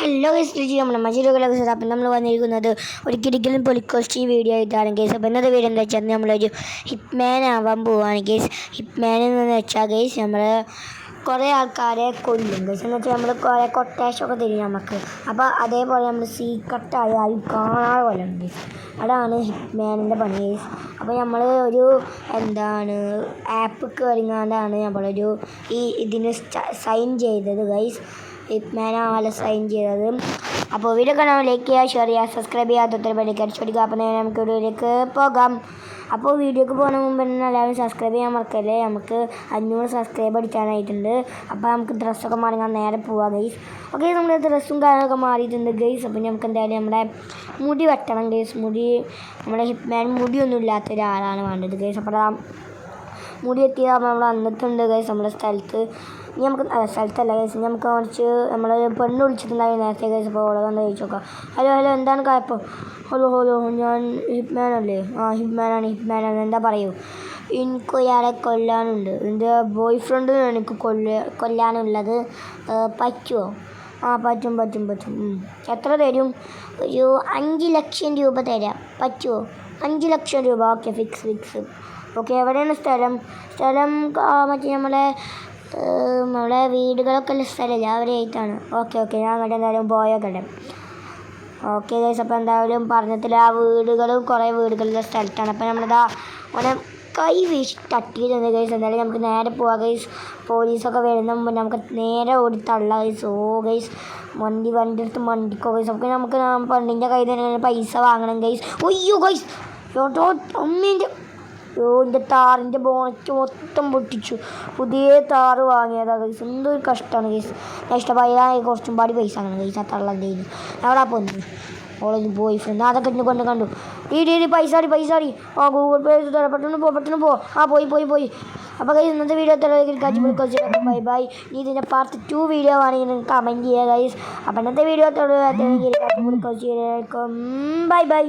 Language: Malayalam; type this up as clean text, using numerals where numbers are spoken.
ഹലോ ഗൈസ്, രുചി നമ്മുടെ മജീലുകളൊക്കെ സാർ. അപ്പം നമ്മൾ വന്നിരിക്കുന്നത് ഒരു കിടിക്കലും പൊളിക്കോസ്റ്റ് വീഡിയോ ആയിട്ടാണ് ഗൈസ്. അപ്പോൾ ഇന്നത്തെ വീഡിയോ എന്താ വെച്ചാൽ നമ്മളൊരു ഹിറ്റ്മാൻ ആവാൻ പോവുകയാണ് ഗൈസ്. ഹിറ്റ്മാൻ എന്ന് വെച്ചാൽ ഗൈസ് നമ്മൾ കുറേ ആൾക്കാരെ കൊല്ലും ഗൈസ്. എന്ന് വെച്ചാൽ നമ്മൾ കുറേ കൊട്ടേഷനൊക്കെ തരും നമുക്ക്. അപ്പോൾ അതേപോലെ നമ്മൾ സീക്രട്ടായി ആരും കാണാതെ കൊല്ലണം ഗൈസ്. അതാണ് ഹിറ്റ്മാനിൻ്റെ പണി ഗൈസ്. അപ്പോൾ നമ്മൾ ഒരു ആപ്പ് കയറിങ്ങാണ്ടാണ് നമ്മളൊരു ഇതിന് സൈൻ ചെയ്തത് ഗൈസ്. ഹിറ്റ്മാൻ ആവാതെ സൈൻ ചെയ്തത്. അപ്പോൾ വീഡിയോ കാണാൻ ലൈക്ക് ചെയ്യുക, ഷെയർ ചെയ്യുക, സബ്സ്ക്രൈബ് ചെയ്യാത്ത ഒത്തിരി പേർക്ക് അടിച്ചോടിക്കുക. അപ്പോൾ നമുക്ക് വീഡിയോയിലേക്ക് പോകാം. അപ്പോൾ വീഡിയോക്ക് പോകുന്ന മുമ്പ് തന്നെ എല്ലാവരും സബ്സ്ക്രൈബ് ചെയ്യാൻ മറക്കല്ലേ. നമുക്ക് 500 സബ്സ്ക്രൈബ് അടിക്കാനായിട്ടുണ്ട്. അപ്പോൾ നമുക്ക് ഡ്രസ്സൊക്കെ മാറി നേരെ പോവാം ഗൈസ്. ഓക്കെ, നമ്മുടെ ഡ്രസ്സും കാര്യങ്ങളൊക്കെ മാറിയിട്ടുണ്ട് ഗൈസ്. അപ്പോൾ നമുക്ക് എന്തായാലും നമ്മുടെ മുടി വെട്ടണം ഗൈസ്. നമ്മുടെ ഹിറ്റ്മാൻ മുടിയൊന്നും ഇല്ലാത്ത ഒരാളാണ് വേണ്ടത് ഗൈസ്. അപ്പോൾ മുടി എത്തിയാൽ നമ്മൾ വന്നിട്ടുണ്ട് ഗൈസ് നമ്മുടെ സ്ഥലത്ത്. ഇനി നമുക്ക് സ്ഥലത്തല്ല ഗൈസ്, നമുക്ക് കുറച്ച് നമ്മൾ പെണ്ണ് വിളിച്ചിട്ടുണ്ടായി നേരത്തെ ഗൈസ്. അപ്പോൾ ഓളെ വന്ന് ചോദിച്ചു നോക്കാം. ഹലോ എന്താണ് കുഴപ്പം? ഹലോ ഞാൻ ഹിറ്റ്മാനല്ലേ? ഹിറ്റ്മാനാണ്. എന്താ പറയൂ? എനിക്കൊരാളെ കൊല്ലാനുണ്ട്. എൻ്റെ ബോയ് ഫ്രണ്ട് എനിക്ക് കൊല്ലാനുള്ളത്. പറ്റുമോ? പറ്റും. എത്ര തരും? ഒരു 5 ലക്ഷം രൂപ തരാം. പറ്റുമോ? 5 ലക്ഷം രൂപ. Okay, fix. ഓക്കെ, എവിടെയാണ് സ്ഥലം? മറ്റേ നമ്മളെ വീടുകളൊക്കെ ഉള്ള സ്ഥലമില്ല, അവരായിട്ടാണ്. ഓക്കെ, ഞാൻ അങ്ങോട്ട് എന്തായാലും പോയോക്കട്ടെ. ഓക്കെ ഗൈസ്, അപ്പോൾ എന്തായാലും പറഞ്ഞിട്ടില്ല. ആ കുറേ വീടുകളുള്ള സ്ഥലത്താണ്. അപ്പോൾ നമ്മളിതാ ഓനെ കൈ വീശി തട്ടിയിട്ടുണ്ട് ഗൈസ്. എന്തായാലും നമുക്ക് നേരെ പോവാം ഗൈസ്. പോലീസൊക്കെ വരുന്ന മുമ്പ് നമുക്ക് നേരെ ഓടി തള്ള ഗൈസ്. ഗൈസ്, വണ്ടി എടുത്ത് മണ്ടിക്കോ ഗൈസ്. നമുക്ക് പെണ്ണിൻ്റെ കയ്യിൽ നിന്ന് പൈസ വാങ്ങണം ഗൈസ്. ഒയ്യോ ഗൈസ്, അമ്മേൻ്റെ എൻ്റെ താറിൻ്റെ ബോണറ്റ് മൊത്തം പൊട്ടിച്ചു. പുതിയ താറ് വാങ്ങിയതാണ് ഗൈസ്. എന്തൊരു കഷ്ടമാണ് ഗൈസ്. ഇഷ്ടമായി കുറച്ചും പാടി പൈസ അങ്ങനെ ഗൈസ്. ആ തള്ളൻ്റെ കയ്യിൽ എവിടെ പോന്നു ഓളൊരു ബോയ് ഫ്രണ്ട് അതൊക്കെ ഇന്ന് കണ്ടു. പൈസ ഗൂഗിൾ പേ തരാം. പെട്ടെന്ന് പോ. പോയി. അപ്പോൾ ഗൈസ്, ഇന്നത്തെ വീഡിയോ ബൈ. ഇനി ഇതിൻ്റെ പാർട്ട് 2 വീഡിയോ ആണെങ്കിൽ കമൻറ്റ് ചെയ്യുക ഗൈസ്. അപ്പോൾ ഇന്നത്തെ വീഡിയോ ബൈ.